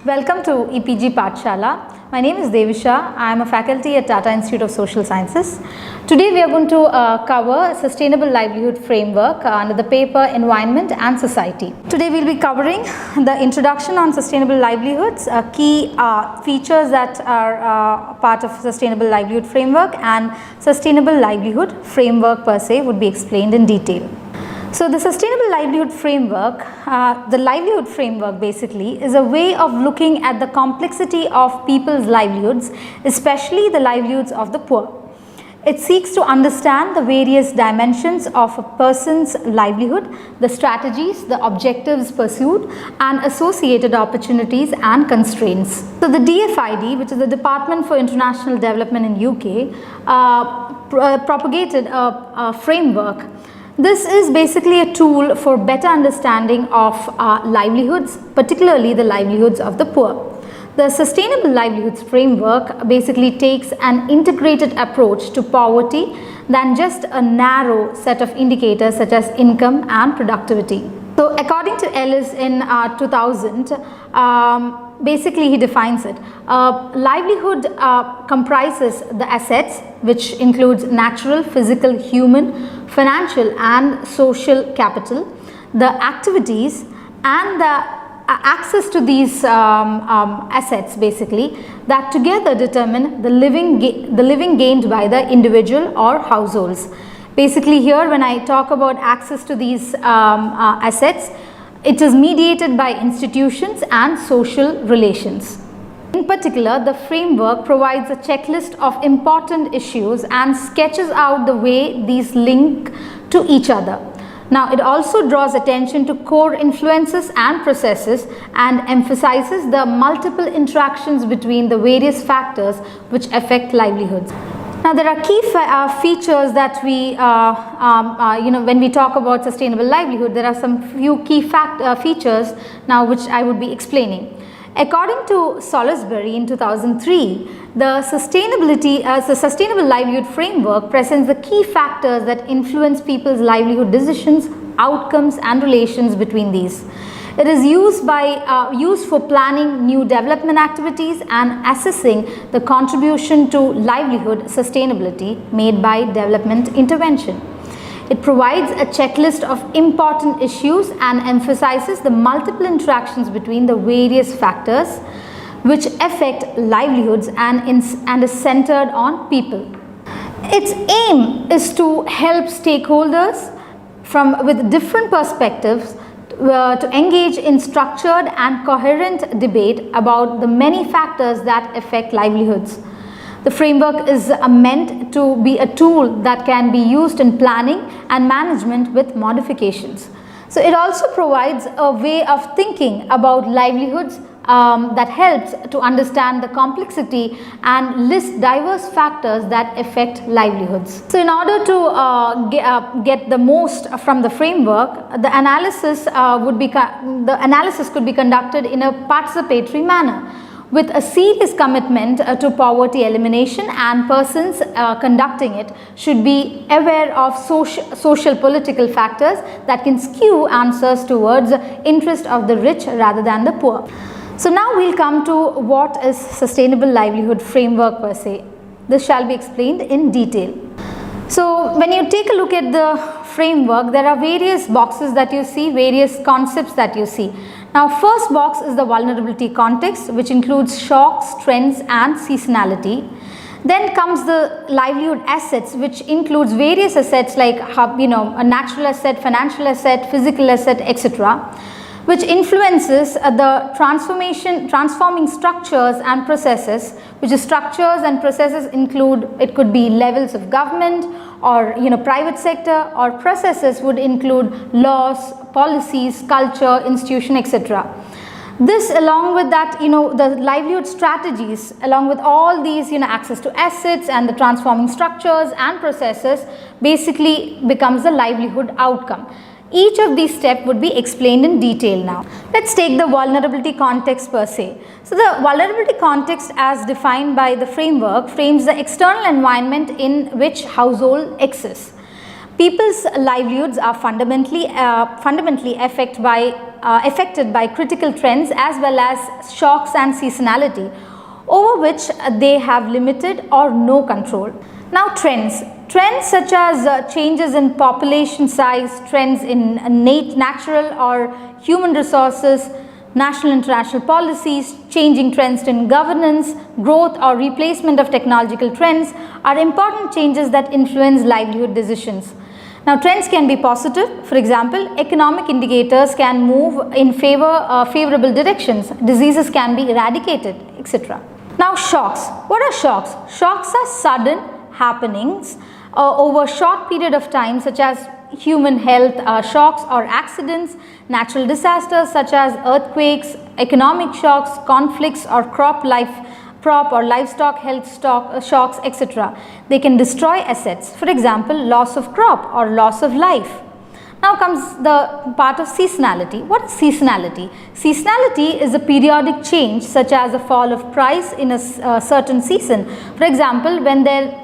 Welcome to EPG Pathshala. My name is Devisha. I am a faculty at Tata Institute of Social Sciences. Today we are going to cover Sustainable Livelihood Framework under the paper Environment and Society. Today we will be covering the introduction on sustainable livelihoods, key features that are part of Sustainable Livelihood Framework, and Sustainable Livelihood Framework per se would be explained in detail. So the Sustainable Livelihood Framework, the livelihood framework basically is a way of looking at the complexity of people's livelihoods, especially the livelihoods of the poor. It seeks to understand the various dimensions of a person's livelihood, the strategies, the objectives pursued, and associated opportunities and constraints. So the DFID, which is the Department for International Development in UK, propagated a framework. This is basically a tool for better understanding of livelihoods, particularly the livelihoods of the poor. The Sustainable Livelihoods Framework basically takes an integrated approach to poverty than just a narrow set of indicators such as income and productivity. So according to Ellis in 2000, basically he defines it. Livelihood comprises the assets, which includes natural, physical, human, financial and social capital, the activities and the access to these assets basically that together determine the living gained by the individual or households. Basically here when I talk about access to these assets, it is mediated by institutions and social relations. In particular, the framework provides a checklist of important issues and sketches out the way these link to each other. Now, it also draws attention to core influences and processes and emphasizes the multiple interactions between the various factors which affect livelihoods. Now, there are key features that we, when we talk about sustainable livelihood, there are some few key features now which I would be explaining. According to Salisbury in 2003, the Sustainable Livelihood Framework presents the key factors that influence people's livelihood decisions, outcomes and relations between these. It is used for planning new development activities and assessing the contribution to livelihood sustainability made by development intervention. It provides a checklist of important issues and emphasizes the multiple interactions between the various factors which affect livelihoods and is centered on people. Its aim is to help stakeholders with different perspectives to engage in structured and coherent debate about the many factors that affect livelihoods. The framework is meant to be a tool that can be used in planning and management with modifications. So it also provides a way of thinking about livelihoods that helps to understand the complexity and list diverse factors that affect livelihoods. So in order to get the most from the framework, the analysis could be conducted in a participatory manner, with a serious commitment to poverty elimination, and persons conducting it should be aware of social political factors that can skew answers towards the interest of the rich rather than the poor. So now we'll come to what is Sustainable Livelihood Framework per se. This shall be explained in detail. So when you take a look at the framework, there are various boxes that you see, various concepts that you see. Now, first box is the vulnerability context, which includes shocks, trends and seasonality. Then comes the livelihood assets, which includes various assets like a natural asset, financial asset, physical asset, etc., which influences the transforming structures and processes, which is structures and processes include, it could be levels of government or private sector, or processes would include laws, policies, culture, institution, etc. This along with that, the livelihood strategies along with all these, access to assets and the transforming structures and processes basically becomes the livelihood outcome. Each of these steps would be explained in detail now. Let's take the vulnerability context per se. So the vulnerability context as defined by the framework frames the external environment in which household exists. People's livelihoods are fundamentally affected by critical trends as well as shocks and seasonality, over which they have limited or no control. Now trends such as changes in population size, trends in natural or human resources, national international policies, changing trends in governance, growth or replacement of technological trends are important changes that influence livelihood decisions. Now trends can be positive. For example, economic indicators can move in favorable directions, diseases can be eradicated, etc. Now shocks. What are shocks? Shocks are sudden happenings over a short period of time, such as human health shocks or accidents, natural disasters such as earthquakes, economic shocks, conflicts or crop or livestock health shocks, etc. They can destroy assets. For example, loss of crop or loss of life. Now comes the part of seasonality. What is seasonality? Seasonality is a periodic change such as a fall of price in a certain season. For example, when there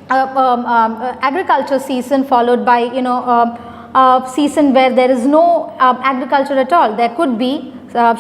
agriculture season followed by a season where there is no agriculture at all, there could be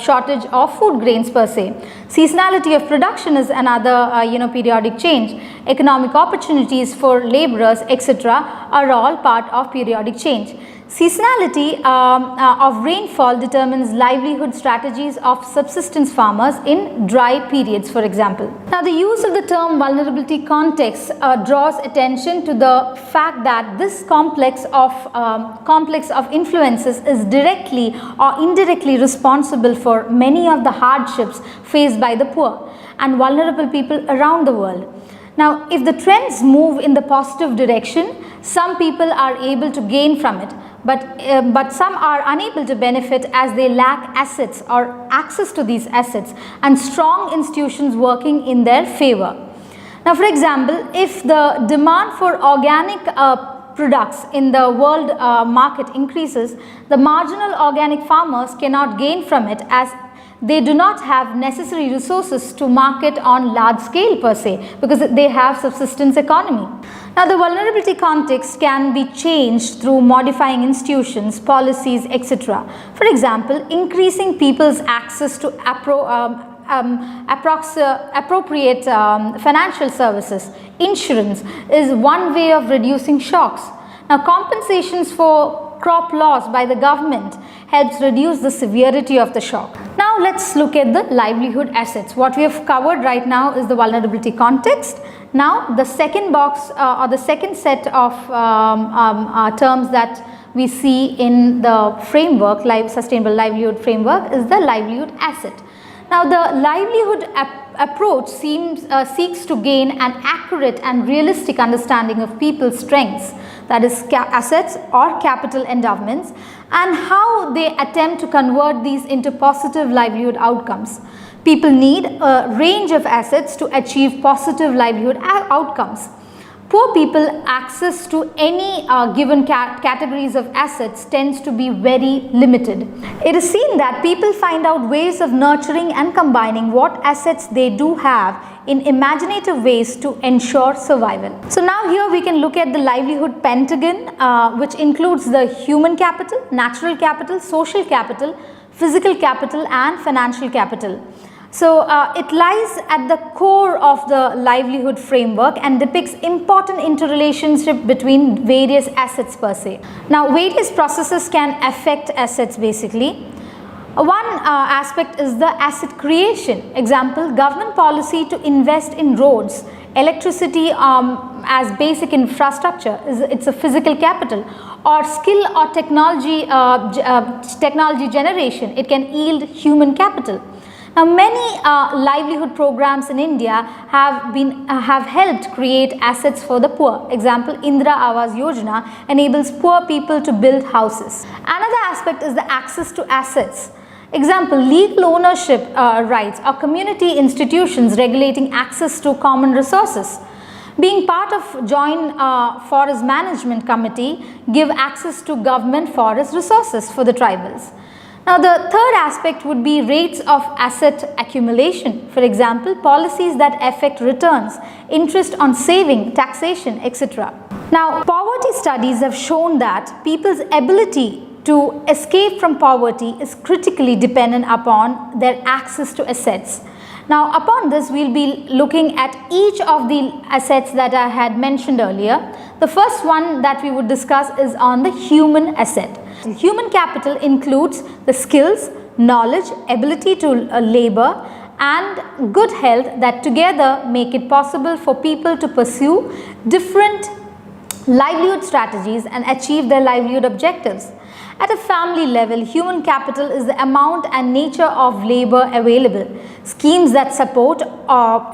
shortage of food grains per se. Seasonality of production is another periodic change. Economic opportunities for laborers, etc. are all part of periodic change. Seasonality of rainfall determines livelihood strategies of subsistence farmers in dry periods, for example. Now the use of the term vulnerability context draws attention to the fact that this complex of influences is directly or indirectly responsible for many of the hardships faced by the poor and vulnerable people around the world. Now, if the trends move in the positive direction, some people are able to gain from it, but some are unable to benefit as they lack assets or access to these assets and strong institutions working in their favor. Now, for example, if the demand for organic products in the world market increases, the marginal organic farmers cannot gain from it as they do not have necessary resources to market on large scale per se, because they have subsistence economy. Now the vulnerability context can be changed through modifying institutions, policies, etc. For example, increasing people's access to appropriate financial services, insurance is one way of reducing shocks. Now compensations for crop loss by the government helps reduce the severity of the shock. Now let's look at the livelihood assets. What we have covered right now is the vulnerability context. Now the second box or the second set of terms that we see in the framework, sustainable livelihood framework, is the livelihood asset. Now the livelihood approach seeks to gain an accurate and realistic understanding of people's strengths, that is assets or capital endowments, and how they attempt to convert these into positive livelihood outcomes. People need a range of assets to achieve positive livelihood outcomes. Poor people access to any given categories of assets tends to be very limited. It is seen that people find out ways of nurturing and combining what assets they do have in imaginative ways to ensure survival. So now here we can look at the livelihood pentagon, which includes the human capital, natural capital, social capital, physical capital and financial capital. So it lies at the core of the livelihood framework and depicts important interrelationship between various assets per se. Now various processes can affect assets basically. One aspect is the asset creation. Example, government policy to invest in roads, electricity as basic infrastructure, it's a physical capital, or skill or technology generation, it can yield human capital. Now many livelihood programs in India have helped create assets for the poor. Example, Indira Awas Yojana enables poor people to build houses. Another aspect is the access to assets. Example, legal ownership rights or community institutions regulating access to common resources. Being part of Joint Forest Management Committee give access to government forest resources for the tribals. Now the third aspect would be rates of asset accumulation. For example, policies that affect returns, interest on saving, taxation, etc. Now, poverty studies have shown that people's ability to escape from poverty is critically dependent upon their access to assets. Now, upon this, we'll be looking at each of the assets that I had mentioned earlier. The first one that we would discuss is on the human asset. Human capital includes the skills, knowledge, ability to labor, and good health that together make it possible for people to pursue different livelihood strategies and achieve their livelihood objectives. At a family level, human capital is the amount and nature of labor available. Schemes that support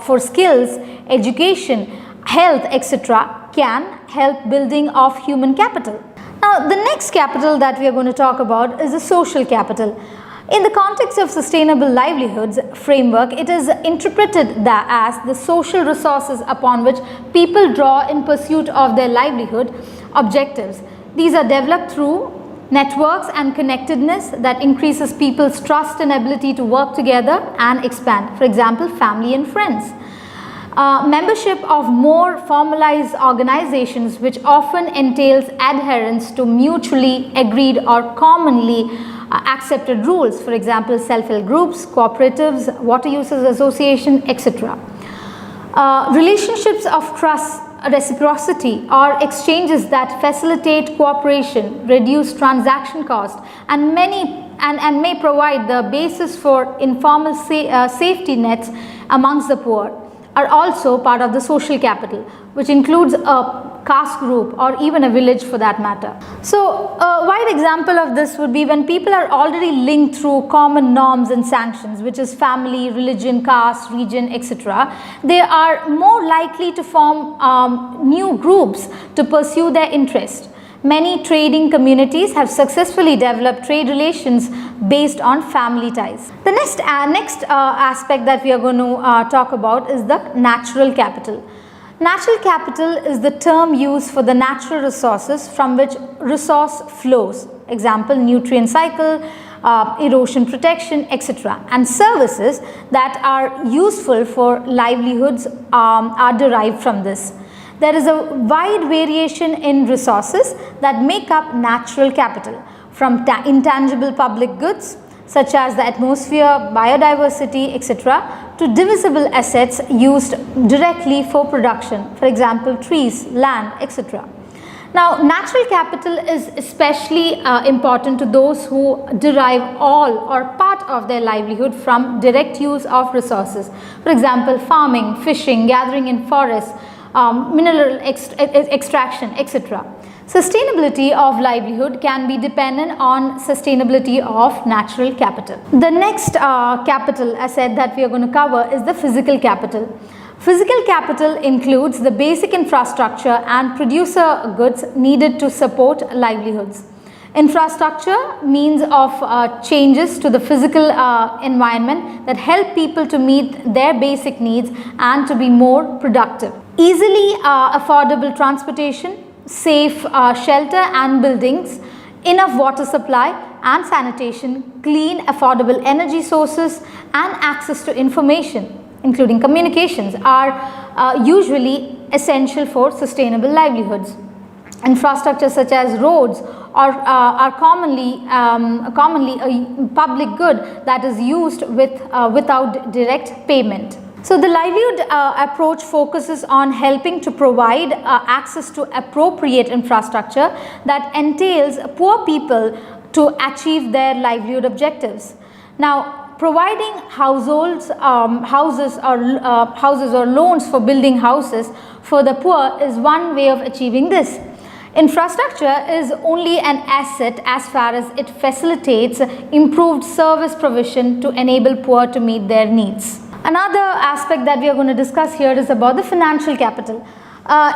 for skills, education, health, etc. can help building of human capital. Now, the next capital that we are going to talk about is the social capital. In the context of sustainable livelihoods framework, it is interpreted as the social resources upon which people draw in pursuit of their livelihood objectives. These are developed through networks and connectedness that increases people's trust and ability to work together and expand. For example, family and friends. Membership of more formalized organizations, which often entails adherence to mutually agreed or commonly accepted rules. For example, self-help groups, cooperatives, water users association, etc. Relationships of trust, reciprocity, or exchanges that facilitate cooperation, reduce transaction cost, and may provide the basis for informal safety nets amongst the poor, are also part of the social capital, which includes a caste group or even a village for that matter. So a wide example of this would be when people are already linked through common norms and sanctions, which is family, religion, caste, region, etc. They are more likely to form new groups to pursue their interest. Many trading communities have successfully developed trade relations based on family ties. The next aspect that we are going to talk about is the natural capital. Natural capital is the term used for the natural resources from which resource flows. Example, nutrient cycle, erosion protection, etc. And services that are useful for livelihoods are derived from this. There is a wide variation in resources that make up natural capital, from intangible public goods such as the atmosphere, biodiversity, etc. to divisible assets used directly for production, for example, trees, land, etc. Now, natural capital is especially important to those who derive all or part of their livelihood from direct use of resources. For example, farming, fishing, gathering in forests, mineral extraction, etc. Sustainability of livelihood can be dependent on sustainability of natural capital. The next capital asset that we are going to cover is the physical capital. Physical capital includes the basic infrastructure and producer goods needed to support livelihoods. Infrastructure means of changes to the physical environment that help people to meet their basic needs and to be more productive. Easily affordable transportation, safe shelter and buildings, enough water supply and sanitation, clean affordable energy sources, and access to information, including communications, are usually essential for sustainable livelihoods. Infrastructure such as roads are commonly a public good that is used without direct payment. So the livelihood approach focuses on helping to provide access to appropriate infrastructure that entails poor people to achieve their livelihood objectives. Now, providing houses or loans for building houses for the poor is one way of achieving this. Infrastructure is only an asset as far as it facilitates improved service provision to enable poor to meet their needs. Another aspect that we are going to discuss here is about the financial capital.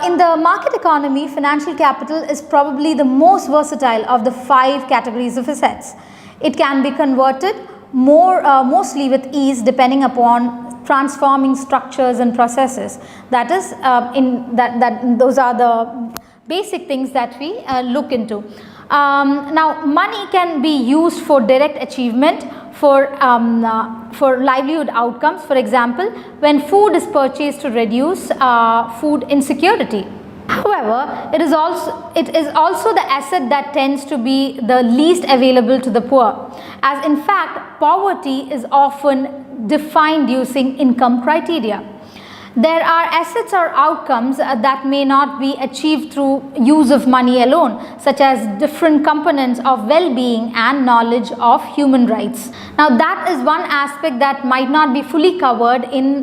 In the market economy, financial capital is probably the most versatile of the 5 categories of assets. It can be converted mostly with ease depending upon transforming structures and processes. That is, those are the basic things that we look into. Now, money can be used for direct achievement for livelihood outcomes. For example, when food is purchased to reduce food insecurity. However, it is also the asset that tends to be the least available to the poor, as in fact poverty is often defined using income criteria. There are assets or outcomes that may not be achieved through use of money alone, such as different components of well-being and knowledge of human rights. Now that is one aspect that might not be fully covered in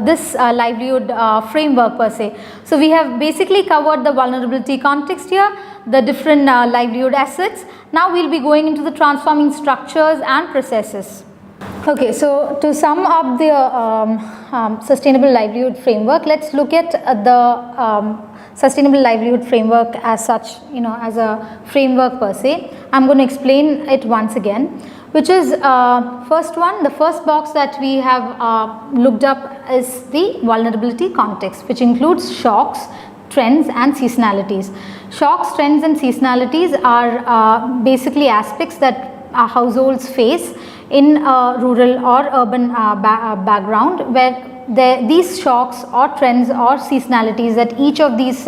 this livelihood framework per se. So we have basically covered the vulnerability context here, the different livelihood assets. Now we will be going into the transforming structures and processes. Okay, so to sum up the sustainable livelihood framework, let's look at the sustainable livelihood framework as such, as a framework per se. I'm going to explain it once again, which is the first box that we have looked up is the vulnerability context, which includes shocks, trends and seasonalities. Shocks, trends and seasonalities are basically aspects that households face in a rural or urban background, where these shocks or trends or seasonalities that each of these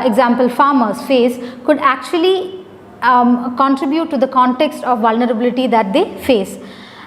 example farmers face could actually contribute to the context of vulnerability that they face.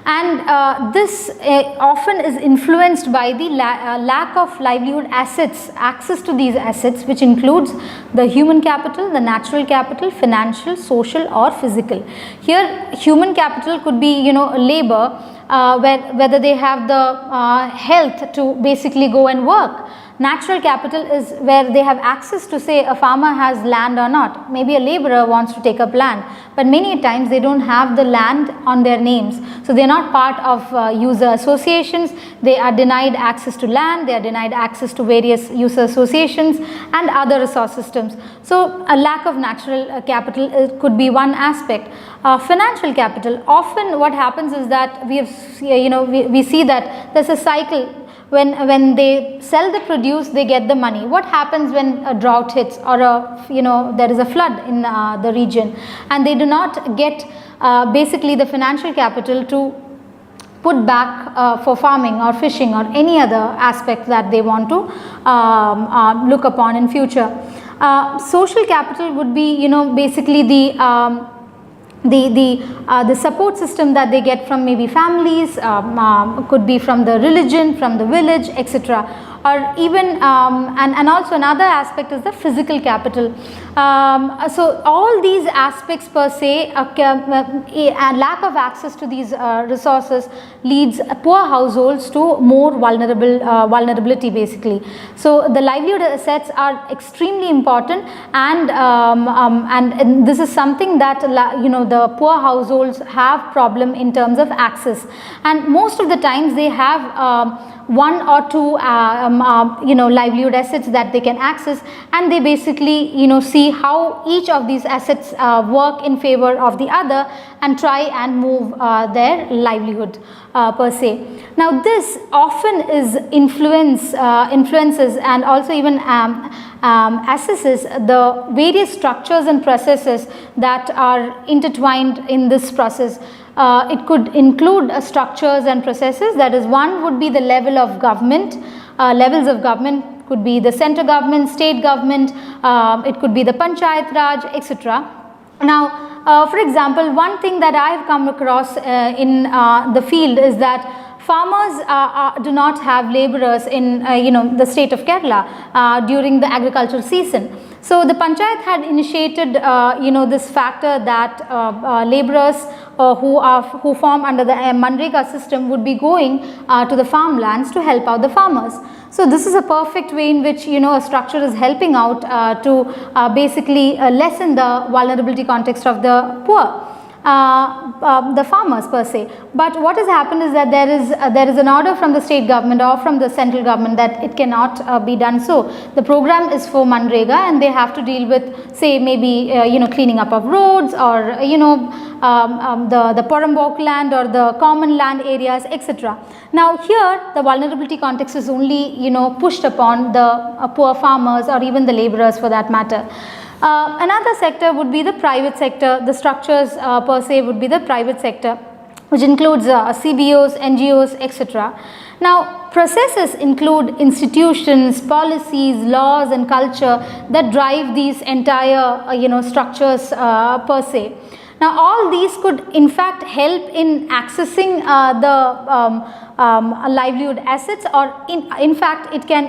And this often is influenced by the lack of livelihood assets, access to these assets, which includes the human capital, the natural capital, financial, social or physical. Here human capital could be labor, whether they have the health to basically go and work. Natural capital is where they have access to, say, a farmer has land or not. Maybe a laborer wants to take up land, but many times they don't have the land on their names. So they are not part of user associations. They are denied access to land, they are denied access to various user associations and other resource systems. So a lack of natural capital could be one aspect. Financial capital, often what happens is that we see that there's a cycle. When they sell the produce, they get the money. What happens when a drought hits or there is a flood in the region, and they do not get basically the financial capital to put back for farming or fishing or any other aspect that they want to look upon in future. Social capital would be basically the support system that they get from maybe families, could be from the religion, from the village, etc. Or even and also another aspect is the physical capital. So all these aspects per se, a lack of access to these resources leads poor households to more vulnerability basically. So the livelihood assets are extremely important, and this is something that the poor households have problem in terms of access, and most of the times they have one or two livelihood assets that they can access, and they basically see how each of these assets work in favor of the other and try and move their livelihood per se. Now this often is influences and also even assesses the various structures and processes that are intertwined in this process. It could include structures and processes. That is, one would be the level of government, levels of government could be the center government, state government, it could be the panchayat raj, etc. Now, for example, one thing that I have come across in the field is that farmers do not have laborers in the state of Kerala during the agricultural season. So the panchayat had initiated this factor that laborers who form under the Manrega system would be going to the farmlands to help out the farmers. So this is a perfect way in which a structure is helping out to basically lessen the vulnerability context of the poor. The farmers per se. But what has happened is that there is an order from the state government or from the central government that it cannot be done so. The program is for Manrega, and they have to deal with, say, maybe cleaning up of roads, or the Porambok land or the common land areas, etc. Now here the vulnerability context is only pushed upon the poor farmers or even the laborers for that matter. Another sector would be the private sector. The structures per se would be the private sector, which includes CBOs, NGOs, etc. Now processes include institutions, policies, laws and culture that drive these entire structures per se. Now all these could in fact help in accessing livelihood assets, or in fact it can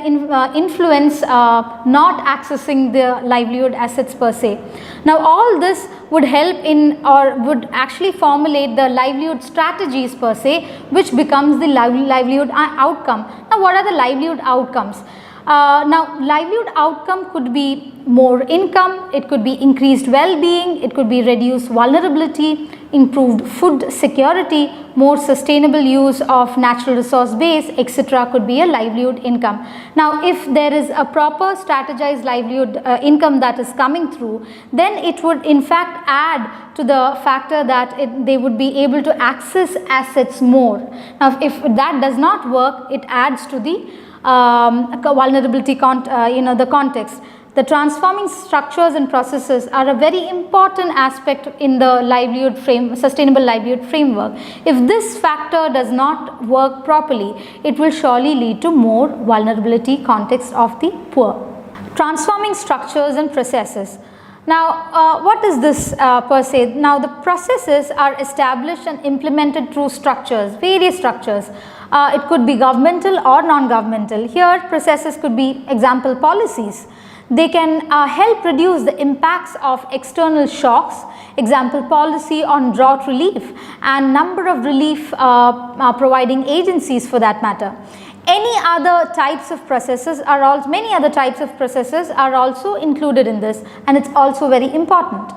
influence not accessing the livelihood assets per se. Now all this would help in, or would actually formulate the livelihood strategies per se, which becomes the livelihood outcome. Now what are the livelihood outcomes? Now livelihood outcome could be more income, it could be increased well-being, it could be reduced vulnerability, improved food security, more sustainable use of natural resource base, etc. could be a livelihood income. Now if there is a proper strategized livelihood income that is coming through, then it would in fact add to the factor that they would be able to access assets more. Now if that does not work, it adds to the vulnerability the context. The transforming structures and processes are a very important aspect in the sustainable livelihood framework. If this factor does not work properly, it will surely lead to more vulnerability context of the poor. Transforming structures and processes. Now what is this per se? Now the processes are established and implemented through structures, various structures. It could be governmental or non-governmental. Here processes could be, example, policies. They can help reduce the impacts of external shocks, example policy on drought relief and number of relief providing agencies for that matter. Many other types of processes are also included in this, and it's also very important.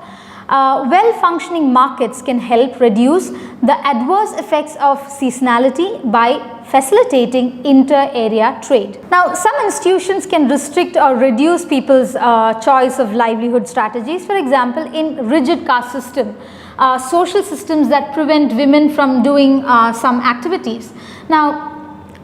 Well-functioning markets can help reduce the adverse effects of seasonality by facilitating inter-area trade. Now, some institutions can restrict or reduce people's choice of livelihood strategies. For example, in rigid caste system, social systems that prevent women from doing some activities. Now,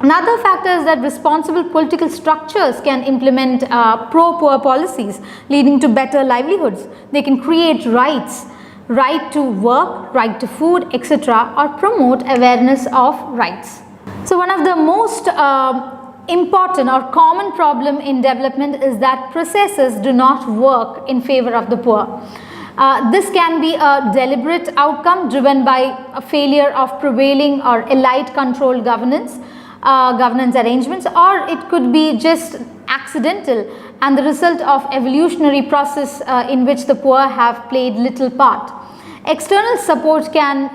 another factor is that responsible political structures can implement pro-poor policies leading to better livelihoods. They can create rights, right to work, right to food, etc., or promote awareness of rights. So one of the most important or common problem in development is that processes do not work in favor of the poor. This can be a deliberate outcome driven by a failure of prevailing or elite controlled governance arrangements, or it could be just accidental and the result of evolutionary process in which the poor have played little part. External support can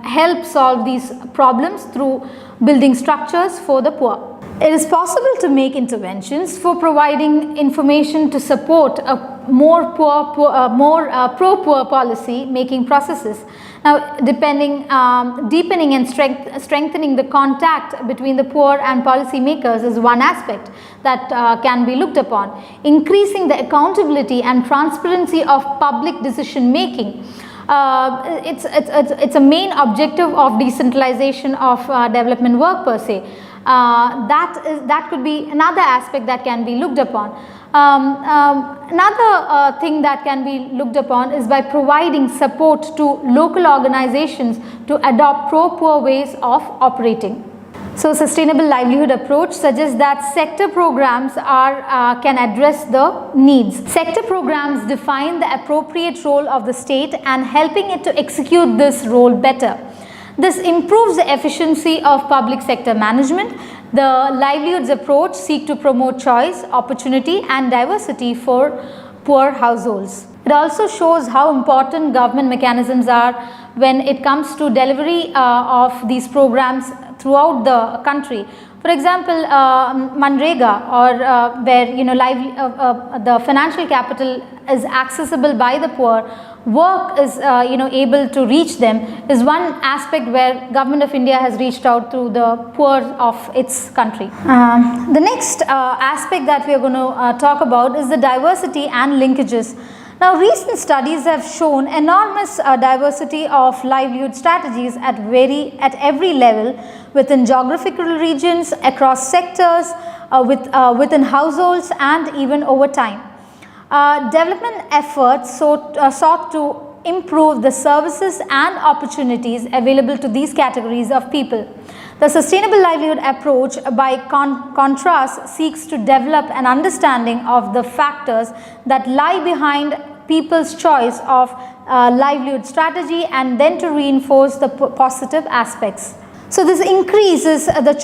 help solve these problems through building structures for the poor. It is possible to make interventions for providing information to support a more pro-poor policy making processes. Now, deepening and strengthening the contact between the poor and policymakers is one aspect that can be looked upon. Increasing the accountability and transparency of public decision making. It's a main objective of decentralization of development work per se. That could be another aspect that can be looked upon. Another thing that can be looked upon is by providing support to local organizations to adopt pro-poor ways of operating. So, sustainable livelihood approach suggests that sector programs can address the needs. Sector programs define the appropriate role of the state and helping it to execute this role better. This improves the efficiency of public sector management. The livelihoods approach seeks to promote choice, opportunity and diversity for poor households. It also shows how important government mechanisms are when it comes to delivery of these programs throughout the country. For example, Manrega, or where the financial capital is accessible by the poor, work is able to reach them, is one aspect where Government of India has reached out to the poor of its country. The next aspect that we are going to talk about is the diversity and linkages. Now, recent studies have shown enormous diversity of livelihood strategies at every level, within geographical regions, across sectors, within households and even over time. Development efforts sought to improve the services and opportunities available to these categories of people. The sustainable livelihood approach, by contrast, seeks to develop an understanding of the factors that lie behind people's choice of livelihood strategy and then to reinforce the positive aspects. So this increase of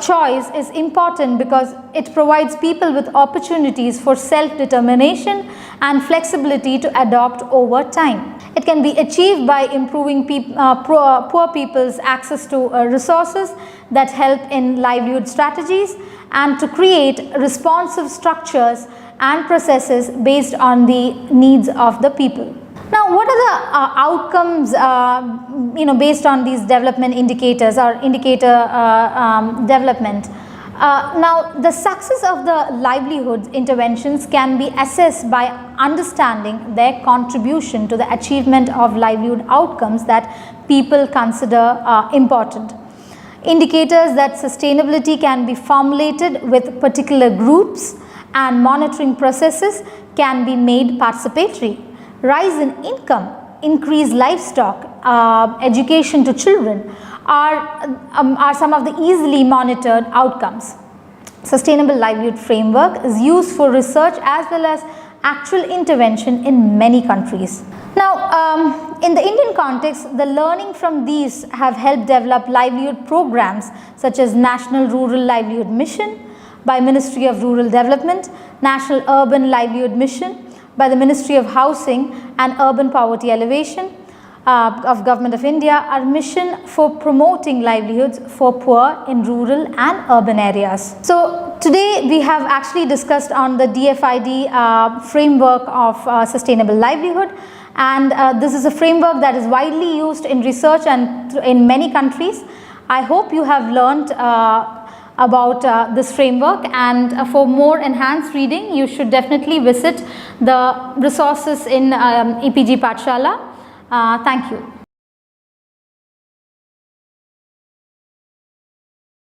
choice is important because it provides people with opportunities for self-determination and flexibility to adopt over time. It can be achieved by improving poor people's access to resources that help in livelihood strategies and to create responsive structures and processes based on the needs of the people. Now, what are the outcomes based on these development indicators or indicator development? Now, the success of the livelihood interventions can be assessed by understanding their contribution to the achievement of livelihood outcomes that people consider important. Indicators that sustainability can be formulated with particular groups and monitoring processes can be made participatory. Rise in income, increased livestock, education to children are some of the easily monitored outcomes. Sustainable livelihood framework is used for research as well as actual intervention in many countries. Now, in the Indian context, the learning from these have helped develop livelihood programs such as National Rural Livelihood Mission by Ministry of Rural Development, National Urban Livelihood Mission by the Ministry of Housing and Urban Poverty Alleviation of Government of India, our mission for promoting livelihoods for poor in rural and urban areas. So today we have actually discussed on the DFID framework of sustainable livelihood, and this is a framework that is widely used in research and in many countries. I hope you have learned about this framework, and for more enhanced reading you should definitely visit the resources in EPG Pathshala. Thank you.